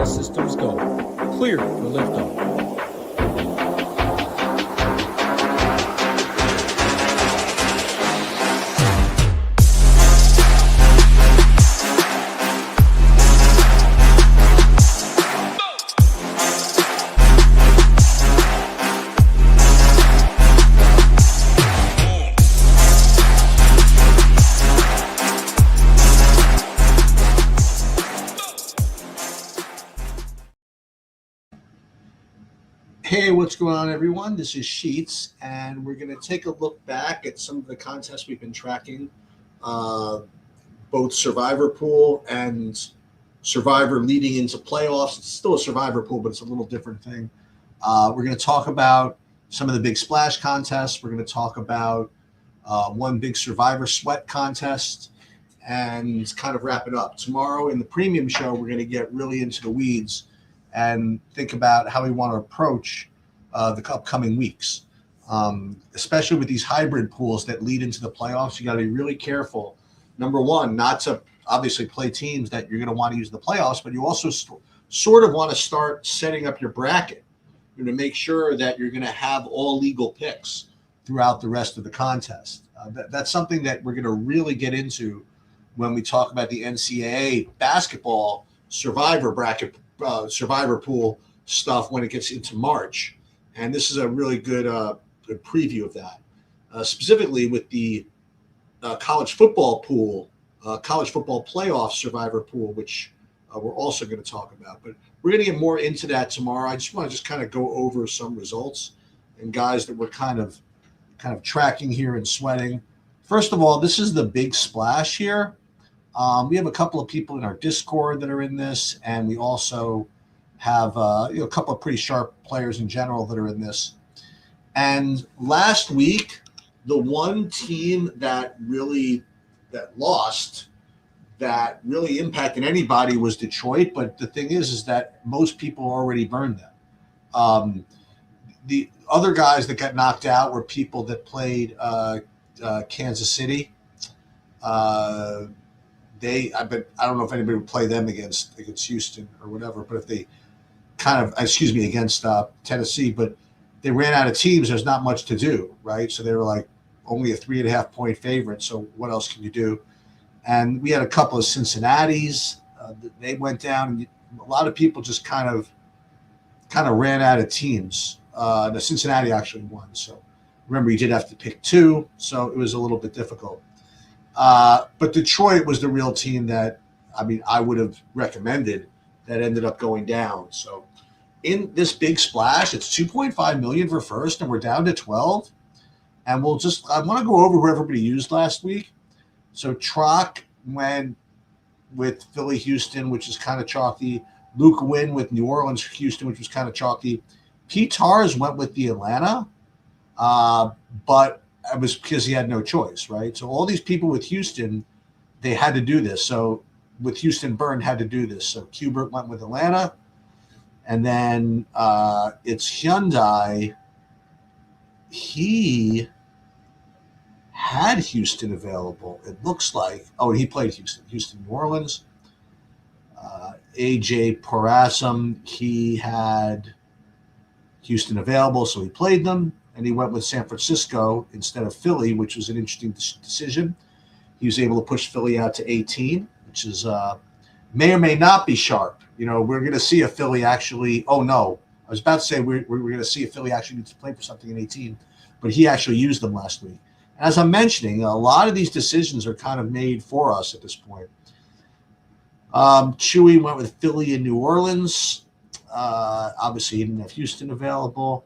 All systems go. Clear for liftoff. Hey, what's going on, everyone? This is Sheets, and we're going to take a look back at some of the contests we've been tracking, both Survivor Pool and Survivor leading into playoffs. It's still a Survivor Pool, but it's a little different thing. We're going to talk about some of the big splash contests. We're going to talk about one big Survivor Sweat contest and kind of wrap it up. Tomorrow in the premium show, we're going to get really into the weeds and think about how we want to approach the upcoming weeks, especially with these hybrid pools that lead into the playoffs. You got to be really careful. Number one, not to obviously play teams that you're going to want to use in the playoffs, but you also sort of want to start setting up your bracket to make sure that you're going to have all legal picks throughout the rest of the contest. That's something that we're going to really get into when we talk about the NCAA basketball Survivor bracket Survivor Pool stuff when it gets into March. And this is a really good preview of that, specifically with the college football pool, college football playoff Survivor Pool, which we're also going to talk about. But we're going to get more into that tomorrow. I just want to kind of go over some results and guys that we're kind of tracking here and sweating. First of all, this is the big splash here. We have a couple of people in our Discord that are in this, and we also have a couple of pretty sharp players in general that are in this. And last week, the one team that lost, that really impacted anybody was Detroit. But the thing is that most people already burned them. The other guys that got knocked out were people that played Kansas City. I don't know if anybody would play them against Houston or whatever, but if they against Tennessee, but they ran out of teams. There's not much to do, right? So they were like only a 3.5 point favorite. So what else can you do? And we had a couple of Cincinnati's. They went down. And a lot of people just kind of ran out of teams. The Cincinnati actually won. So remember, you did have to pick two. So it was a little bit difficult. But Detroit was the real team that, I would have recommended that ended up going down. So in this big splash, it's 2.5 million for first, and we're down to 12. And I want to go over who everybody used last week. So Trock went with Philly, Houston, which is kind of chalky. Luke Wynn with New Orleans, Houston, which was kind of chalky. Pete Tars went with the Atlanta, but it was because he had no choice, right? So all these people with Houston, they had to do this. So with Houston burned, had to do this. So Kubert went with Atlanta. And then it's Hyundai. He had Houston available, it looks like. Oh, he played Houston, New Orleans. AJ Parasum, he had Houston available, so he played them. And he went with San Francisco instead of Philly, which was an interesting decision. He was able to push Philly out to 18, which is may or may not be sharp. We're going to see a Philly actually. Oh, no. I was about to say we're going to see a Philly actually needs to play for something in 18, but he actually used them last week. And as I'm mentioning, a lot of these decisions are kind of made for us at this point. Chewy went with Philly and New Orleans. Obviously, he didn't have Houston available.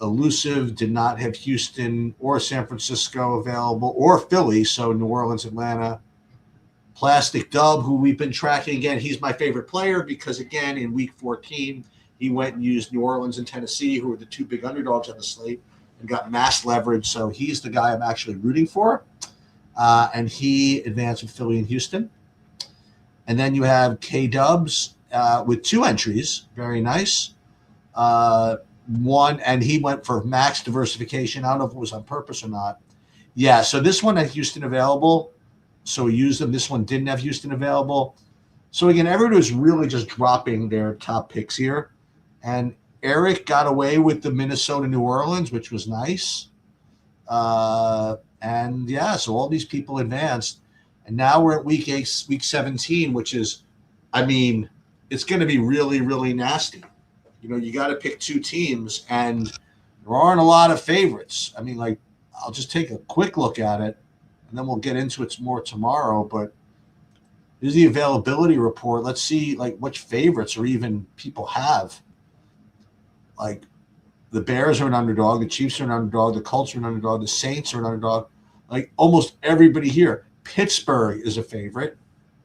Elusive did not have Houston or San Francisco available, or Philly, so New Orleans, Atlanta. Plastic Dub, who we've been tracking, again, he's my favorite player because, again, in Week 14, he went and used New Orleans and Tennessee, who were the two big underdogs on the slate, and got mass leverage, so he's the guy I'm actually rooting for. And he advanced with Philly and Houston. And then you have K-Dubs with 2 entries, very nice. One, and he went for max diversification. I don't know if it was on purpose or not. Yeah, so this one had Houston available, so he used them. This one didn't have Houston available. So again, everybody was really just dropping their top picks here. And Eric got away with the Minnesota New Orleans, which was nice. And yeah, so all these people advanced. And now we're at week 17, which is, I mean, it's going to be really, really nasty. You got to pick two teams, and there aren't a lot of favorites. I mean, like, I'll just take a quick look at it, and then we'll get into it more tomorrow. But here's the availability report. Let's see, like, which favorites or even people have. Like, the Bears are an underdog, the Chiefs are an underdog, the Colts are an underdog, the Saints are an underdog. Like, almost everybody here. Pittsburgh is a favorite.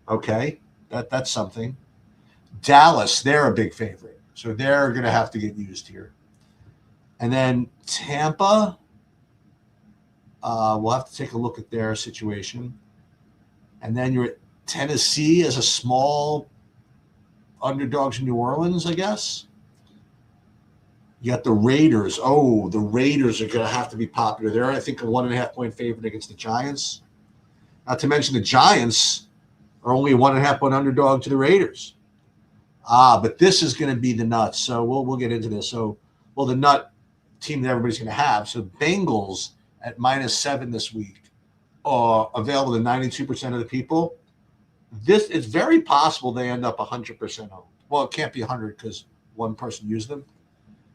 Okay, that's something. Dallas, they're a big favorite. So they're going to have to get used here. And then Tampa, we'll have to take a look at their situation. And then you're at Tennessee as a small underdogs in New Orleans, I guess. You got the Raiders. Oh, the Raiders are going to have to be popular. They're, I think, a 1.5-point favorite against the Giants. Not to mention the Giants are only a 1.5-point underdog to the Raiders. But this is going to be the nuts. So we'll get into this. So, well, the nut team that everybody's going to have. So Bengals at -7 this week are available to 92% of the people. This it's very possible they end up 100% owned. Well, it can't be 100 because one person used them.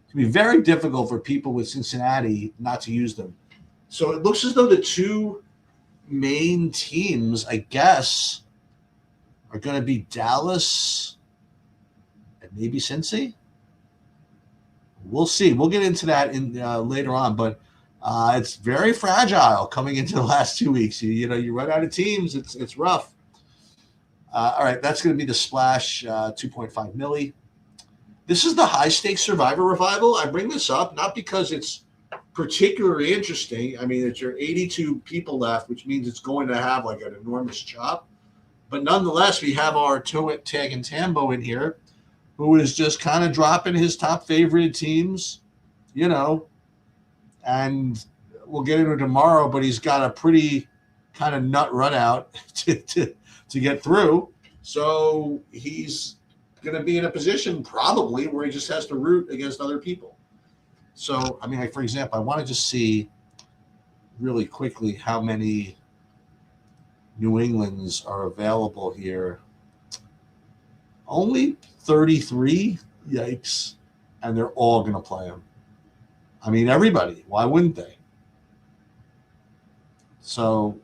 It's going to be very difficult for people with Cincinnati not to use them. So it looks as though the two main teams, I guess, are going to be Dallas and maybe Cincy. We'll see. We'll get into that in later on, but it's very fragile coming into the last 2 weeks. You run out of teams. It's rough. All right, that's going to be the splash 2.5 milli. This is the high stakes Survivor Revival. I bring this up not because it's particularly interesting. I mean, it's your 82 people left, which means it's going to have like an enormous chop. But nonetheless, we have our ToeTagginTambo in here, who is just kind of dropping his top favorite teams, and we'll get into it tomorrow, but he's got a pretty kind of nut run out to get through. So he's going to be in a position probably where he just has to root against other people. So, I mean, like, for example, I want to just see really quickly how many New Englands are available here. Only 33? Yikes. And they're all going to play him. I mean, everybody. Why wouldn't they? So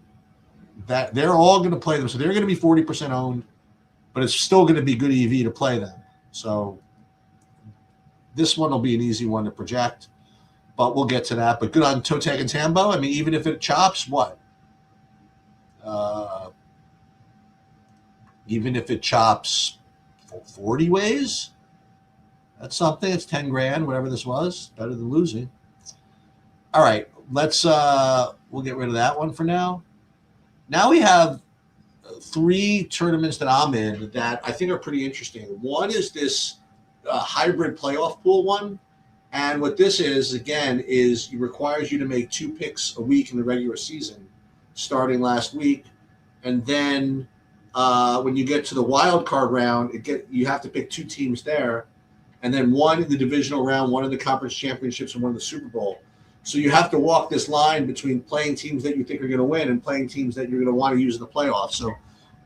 that they're all going to play them. So they're going to be 40% owned, but it's still going to be good EV to play them. So this one will be an easy one to project, but we'll get to that. But good on ToeTagginTambo. I mean, even if it chops, what? Even if it chops 40 ways, that's something. It's 10 grand, whatever this was. Better than losing. All right, we'll get rid of that one for now. Now we have 3 tournaments that I'm in that I think are pretty interesting. One is this hybrid playoff pool one. And what this is, again, is it requires you to make 2 picks a week in the regular season, starting last week. And then when you get to the wild card round, you have to pick 2 teams there, and then 1 in the divisional round, 1 in the conference championships, and 1 in the Super Bowl. So you have to walk this line between playing teams that you think are going to win and playing teams that you're going to want to use in the playoffs. So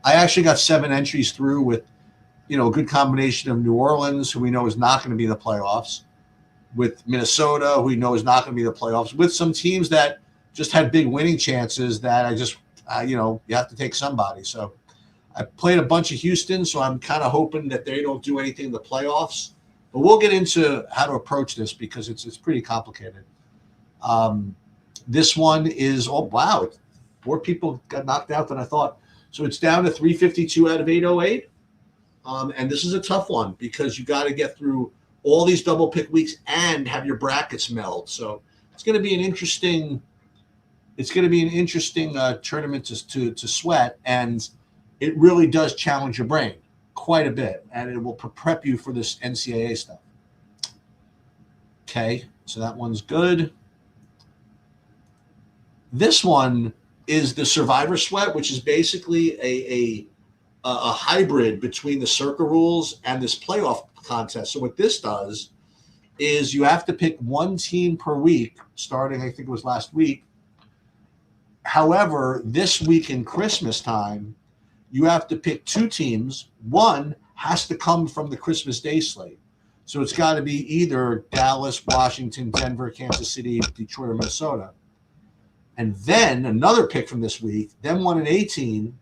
I actually got 7 entries through with, a good combination of New Orleans, who we know is not going to be in the playoffs, with Minnesota, who we know is not going to be in the playoffs, with some teams that just had big winning chances that I just, you have to take somebody. So I played a bunch of Houston, so I'm kind of hoping that they don't do anything in the playoffs. But we'll get into how to approach this because it's pretty complicated. This one is, oh, wow, 4 people got knocked out than I thought. So it's down to 352 out of 808. And this is a tough one because you got to get through all these double pick weeks and have your brackets meld. So it's going to be an interesting tournament to sweat, and it really does challenge your brain quite a bit, and it will prep you for this NCAA stuff. Okay, so that one's good. This one is the Survivor Sweat, which is basically a hybrid between the circle rules and this playoff contest. So what this does is you have to pick one team per week, starting, I think it was last week. However, this week in Christmas time, you have to pick two teams. One has to come from the Christmas Day slate. So it's got to be either Dallas, Washington, Denver, Kansas City, Detroit, or Minnesota. And then another pick from this week, then 1 and 18,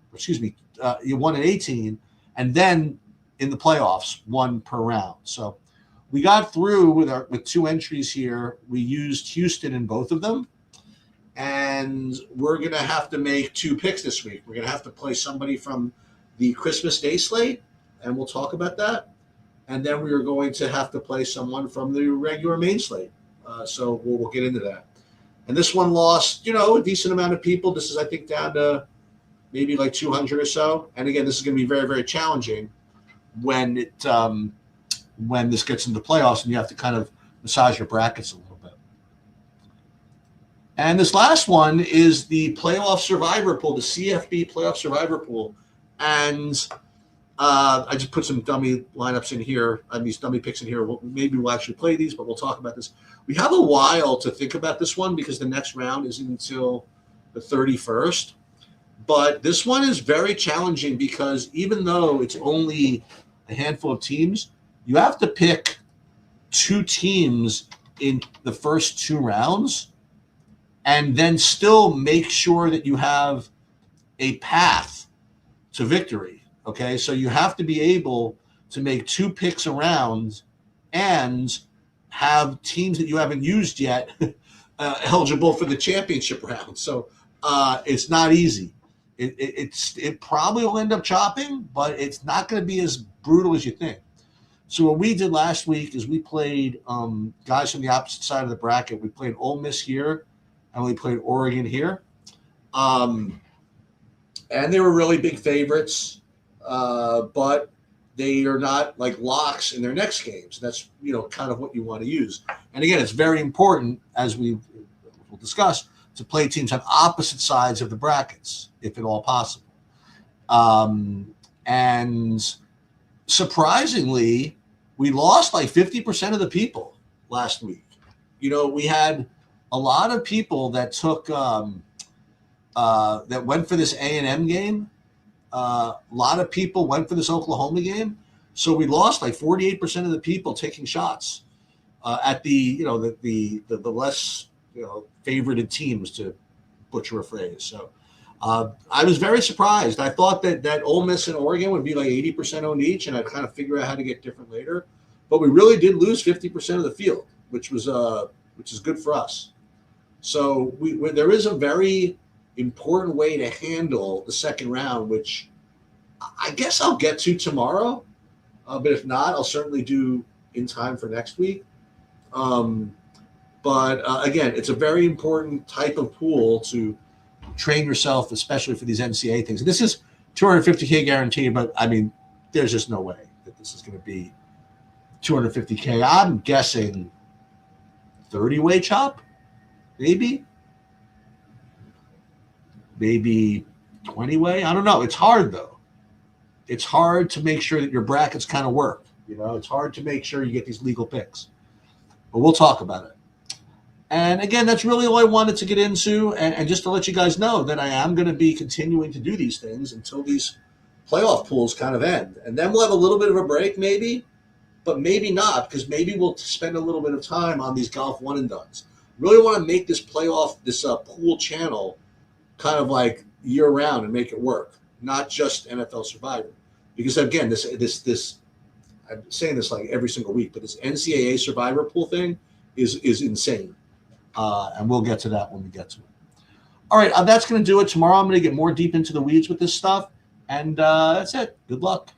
you 1 and 18, and then in the playoffs, one per round. So we got through with two entries here. We used Houston in both of them. And we're going to have to make two picks this week. We're going to have to play somebody from the Christmas Day slate, and we'll talk about that. And then we are going to have to play someone from the regular main slate. So we'll get into that. And this one lost, a decent amount of people. This is, I think, down to maybe like 200 or so. And again, this is going to be very, very challenging when this gets into the playoffs and you have to kind of massage your brackets a little bit. And this last one is the playoff survivor pool, the CFB playoff survivor pool. And I just put some dummy lineups in here, these dummy picks in here. Maybe we'll actually play these, but we'll talk about this. We have a while to think about this one because the next round isn't until the 31st. But this one is very challenging because even though it's only a handful of teams, you have to pick two teams in the first two rounds and then still make sure that you have a path to victory. Okay, so you have to be able to make two picks around and have teams that you haven't used yet eligible for the championship round. So it's not easy. It probably will end up chopping, but it's not going to be as brutal as you think. So what we did last week is we played guys from the opposite side of the bracket. We played Ole Miss here, and we played Oregon here. And they were really big favorites. But they are not like locks in their next games. That's, kind of what you want to use. And again, it's very important, as we'll discuss, to play teams on opposite sides of the brackets, if at all possible. And surprisingly, we lost like 50% of the people last week. We had a lot of people that took that went for this A&M game. A lot of people went for this Oklahoma game. So we lost like 48% of the people taking shots at the less, favorited teams, to butcher a phrase. So I was very surprised. I thought that Ole Miss and Oregon would be like 80% owned each, and I'd kind of figure out how to get different later. But we really did lose 50% of the field, which is good for us. So there is a very important way to handle the second round, which I guess I'll get to tomorrow. But if not, I'll certainly do in time for next week. But again, it's a very important type of pool to train yourself, especially for these NCAA things. And this is $250K guaranteed, but I mean, there's just no way that this is going to be $250K. I'm guessing 30-way chop, maybe 20-way. I don't know. It's hard, though. It's hard to make sure that your brackets kind of work. It's hard to make sure you get these legal picks. But we'll talk about it. And again, that's really all I wanted to get into. And just to let you guys know that I am going to be continuing to do these things until these playoff pools kind of end. And then we'll have a little bit of a break maybe, but maybe not, because maybe we'll spend a little bit of time on these golf one and dones. Really want to make this pool channel kind of like year round and make it work, not just NFL Survivor. Because again, this I'm saying this like every single week, but this NCAA Survivor pool thing is insane. And we'll get to that when we get to it. All right, that's going to do it. Tomorrow I'm going to get more deep into the weeds with this stuff. And that's it. Good luck.